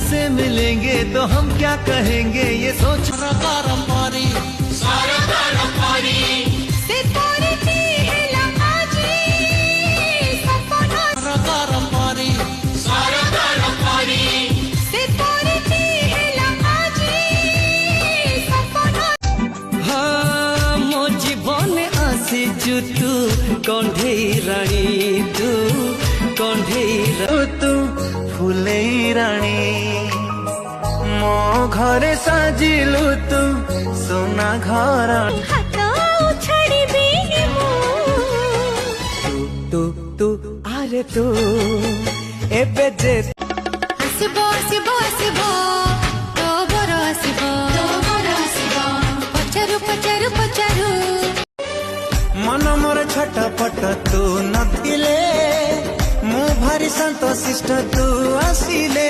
तुमसे मिलेंगे तो हम क्या कहेंगे ये सोच हाँ मो जीवन आसीचु तू कंढेई राणी तू कंढेई तू फुलेई राणी मो घरे साजिलु तू सोना घर तू तू आरे तू एबे जे आसिबो आसिबो आसिबो तो बर आसिबो पचारू पचारू पचारू मन मोर छटपट तू नथिले मु भारी शांत शिष्ट तू आसिले